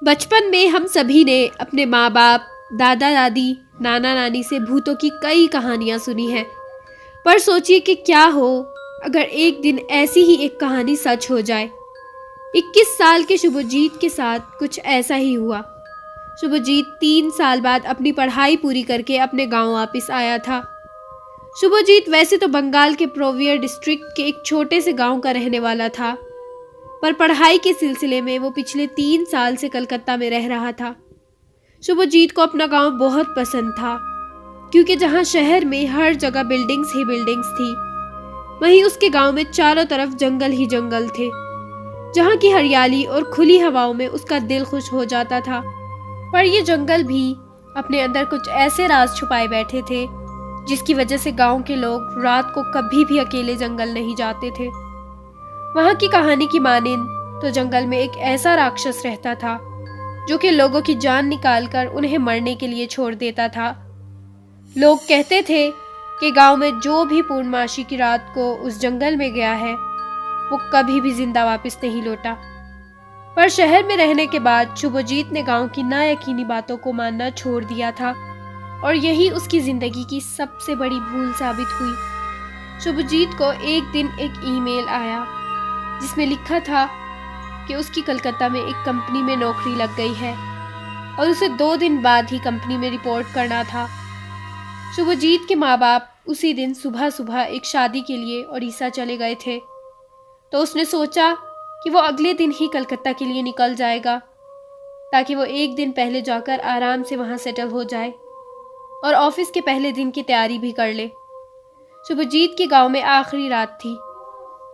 बचपन में हम सभी ने अपने माँ बाप, दादा दादी, नाना नानी से भूतों की कई कहानियाँ सुनी हैं। पर सोचिए कि क्या हो अगर एक दिन ऐसी ही एक कहानी सच हो जाए। 21 साल के शुभजीत के साथ कुछ ऐसा ही हुआ। शुभजीत 3 साल बाद अपनी पढ़ाई पूरी करके अपने गांव वापस आया था। शुभजीत वैसे तो बंगाल के प्रोवियर डिस्ट्रिक्ट के एक छोटे से गांव का रहने वाला था, पर पढ़ाई के सिलसिले में वो पिछले 3 साल से कलकत्ता में रह रहा था। शुभजीत को अपना गांव बहुत पसंद था, क्योंकि जहां शहर में हर जगह बिल्डिंग्स ही बिल्डिंग्स थी, वहीं उसके गांव में चारों तरफ जंगल ही जंगल थे, जहां की हरियाली और खुली हवाओं में उसका दिल खुश हो जाता था। पर ये जंगल भी अपने अंदर कुछ ऐसे राज छुपाए बैठे थे, जिसकी वजह से गांव के लोग रात को कभी भी अकेले जंगल नहीं जाते थे। वहां की कहानी की मानें तो जंगल में एक ऐसा राक्षस रहता था, जो कि लोगों की जान निकालकर उन्हें मरने के लिए छोड़ देता था। लोग कहते थे कि गांव में जो भी पूर्णमासी की रात को उस जंगल में गया है, वो कभी भी जिंदा वापस नहीं लौटा। पर शहर में रहने के बाद शुभजीत ने गांव की नायकीनी बातों को मानना छोड़ दिया था, और यही उसकी जिंदगी की सबसे बड़ी भूल साबित हुई। शुभजीत को एक दिन एक ईमेल आया, जिसमें लिखा था कि उसकी कलकत्ता में एक कंपनी में नौकरी लग गई है और उसे 2 दिन बाद ही कंपनी में रिपोर्ट करना था। शुभजीत के माँ बाप उसी दिन सुबह सुबह एक शादी के लिए उड़ीसा चले गए थे, तो उसने सोचा कि वो अगले दिन ही कलकत्ता के लिए निकल जाएगा, ताकि वो एक दिन पहले जाकर आराम से वहाँ सेटल हो जाए और ऑफिस के पहले दिन की तैयारी भी कर ले। शुभजीत के गांव में आखिरी रात थी।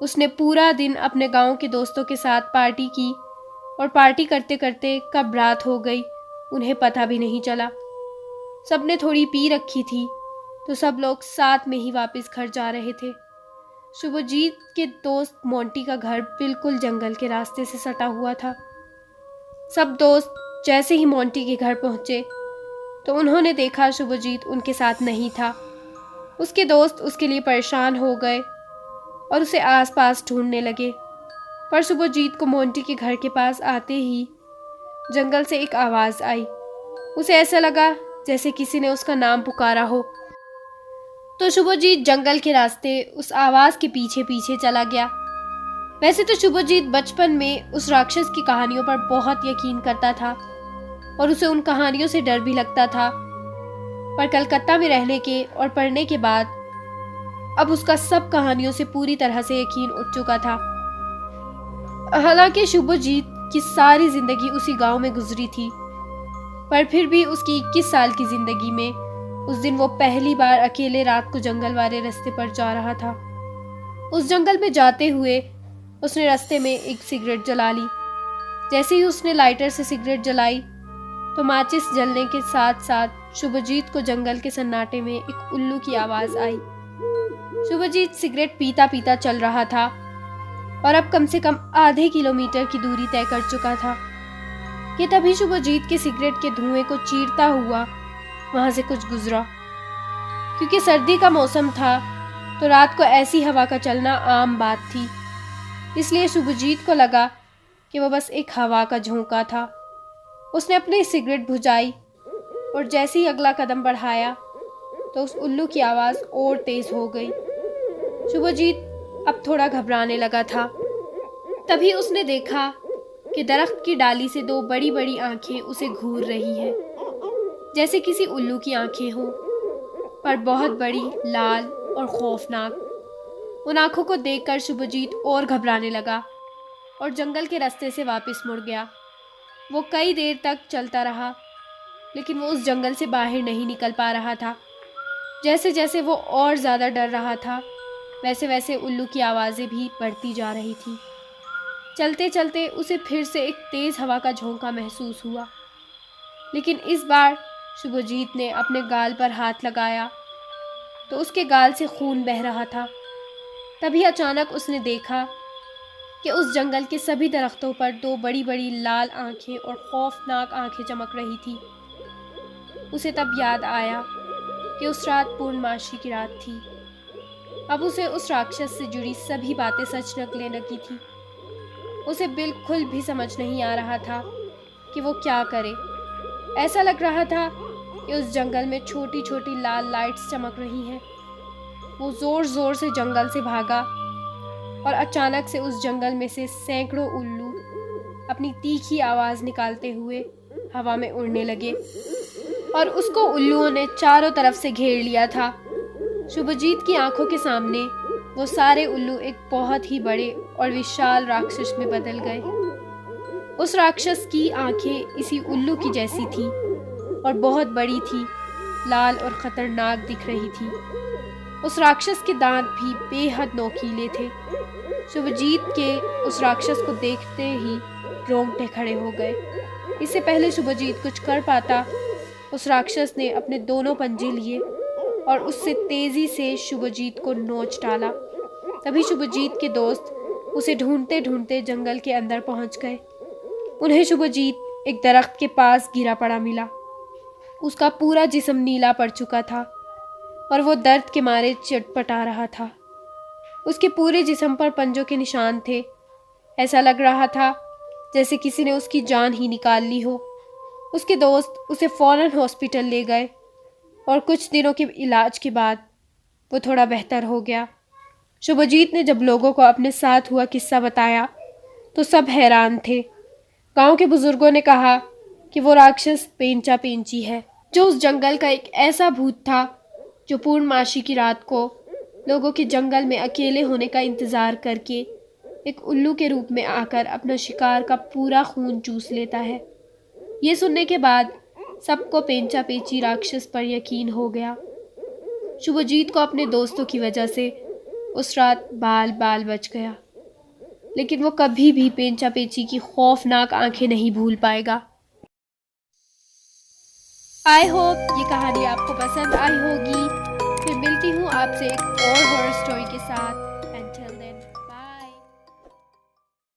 उसने पूरा दिन अपने गांव के दोस्तों के साथ पार्टी की, और पार्टी करते करते कब रात हो गई उन्हें पता भी नहीं चला। सबने थोड़ी पी रखी थी, तो सब लोग साथ में ही वापस घर जा रहे थे। शुभजीत के दोस्त मोंटी का घर बिल्कुल जंगल के रास्ते से सटा हुआ था। सब दोस्त जैसे ही मोंटी के घर पहुंचे, तो उन्होंने देखा शुभजीत उनके साथ नहीं था। उसके दोस्त उसके लिए परेशान हो गए और उसे आसपास ढूंढने लगे। पर शुभजीत को मोंटी के घर के पास आते ही जंगल से एक आवाज़ आई। उसे ऐसा लगा जैसे किसी ने उसका नाम पुकारा हो, तो शुभजीत जंगल के रास्ते उस आवाज़ के पीछे पीछे चला गया। वैसे तो शुभजीत बचपन में उस राक्षस की कहानियों पर बहुत यकीन करता था, और उसे उन कहानियों से डर भी लगता था। पर कलकत्ता में रहने के और पढ़ने के बाद अब उसका सब कहानियों से पूरी तरह से यकीन उठ चुका था। हालांकि शुभजीत की सारी जिंदगी उसी गांव में गुजरी थी, पर फिर भी उसकी 21 साल की जिंदगी में उस दिन वो पहली बार अकेले रात को जंगल वाले रास्ते पर जा रहा था। उस जंगल में जाते हुए उसने रास्ते में एक सिगरेट जला ली। जैसे ही उसने लाइटर से सिगरेट जलाई, तो माचिस जलने के साथ साथ शुभजीत को जंगल के सन्नाटे में एक उल्लू की आवाज़ आई। शुभजीत सिगरेट पीता पीता चल रहा था, और अब कम से कम आधे किलोमीटर की दूरी तय कर चुका था कि तभी शुभजीत के सिगरेट के धुएं को चीरता हुआ वहां से कुछ गुजरा। क्योंकि सर्दी का मौसम था, तो रात को ऐसी हवा का चलना आम बात थी, इसलिए शुभजीत को लगा कि वह बस एक हवा का झोंका था। उसने अपनी सिगरेट बुझाई, और जैसे ही अगला कदम बढ़ाया, तो उस उल्लू की आवाज़ और तेज हो गई। शुभजीत अब थोड़ा घबराने लगा था। तभी उसने देखा कि दरख्त की डाली से 2 बड़ी बड़ी आंखें उसे घूर रही हैं, जैसे किसी उल्लू की आंखें हों, पर बहुत बड़ी, लाल और खौफनाक। उन आंखों को देखकर शुभजीत और घबराने लगा और जंगल के रास्ते से वापस मुड़ गया। वो कई देर तक चलता रहा, लेकिन वो उस जंगल से बाहर नहीं निकल पा रहा था। जैसे जैसे वो और ज़्यादा डर रहा था, वैसे वैसे उल्लू की आवाज़ें भी बढ़ती जा रही थी। चलते चलते उसे फिर से एक तेज़ हवा का झोंका महसूस हुआ, लेकिन इस बार शुभजीत ने अपने गाल पर हाथ लगाया, तो उसके गाल से खून बह रहा था। तभी अचानक उसने देखा कि उस जंगल के सभी दरख्तों पर 2 बड़ी बड़ी लाल आंखें और खौफनाक आंखें चमक रही थी। उसे तब याद आया कि उस रात पूर्णमासी की रात थी। अब उसे उस राक्षस से जुड़ी सभी बातें सच निकलने लगी थी। उसे बिल्कुल भी समझ नहीं आ रहा था कि वो क्या करे। ऐसा लग रहा था कि उस जंगल में छोटी छोटी लाल लाइट्स चमक रही हैं। वो जोर जोर से जंगल से भागा और अचानक से उस जंगल में से सैकड़ों उल्लू अपनी तीखी आवाज़ निकालते हुए हवा में उड़ने लगे और उसको उल्लुओं ने चारों तरफ से घेर लिया था। शुभजीत की आंखों के सामने वो सारे उल्लू एक बहुत ही बड़े और विशाल राक्षस में बदल गए। उस राक्षस की आंखें इसी उल्लू की जैसी थी और बहुत बड़ी थी, लाल और खतरनाक दिख रही थी। उस राक्षस के दांत भी बेहद नोकीले थे। शुभजीत के उस राक्षस को देखते ही रोंगटे खड़े हो गए। इससे पहले शुभजीत कुछ कर पाता, उस राक्षस ने अपने दोनों पंजे लिए और उससे तेजी से शुभजीत को नोच डाला। तभी शुभजीत के दोस्त उसे ढूंढते ढूंढते जंगल के अंदर पहुंच गए। उन्हें शुभजीत एक दरख्त के पास गिरा पड़ा मिला। उसका पूरा जिस्म नीला पड़ चुका था और वो दर्द के मारे चटपटा रहा था। उसके पूरे जिस्म पर पंजों के निशान थे। ऐसा लग रहा था जैसे किसी ने उसकी जान ही निकाल ली हो। उसके दोस्त उसे फौरन हॉस्पिटल ले गए और कुछ दिनों के इलाज के बाद वो थोड़ा बेहतर हो गया। शुभजीत ने जब लोगों को अपने साथ हुआ किस्सा बताया तो सब हैरान थे। गांव के बुजुर्गों ने कहा कि वो राक्षस पेंचा पेंची है, जो उस जंगल का एक ऐसा भूत था जो पूर्णमासी की रात को लोगों के जंगल में अकेले होने का इंतज़ार करके एक उल्लू के रूप में आकर अपना शिकार का पूरा खून चूस लेता है। ये सुनने के बाद सबको पेंचा पेंची राक्षस पर यकीन हो गया। शुभजीत को अपने दोस्तों की वजह से उस रात बाल बाल बच गया, लेकिन वो कभी भी पेंचा पेंची की खौफनाक आंखें नहीं भूल पाएगा। आई होप ये कहानी आपको पसंद आई होगी। फिर मिलती हूँ आपसे एक और हॉरर स्टोरी के साथ।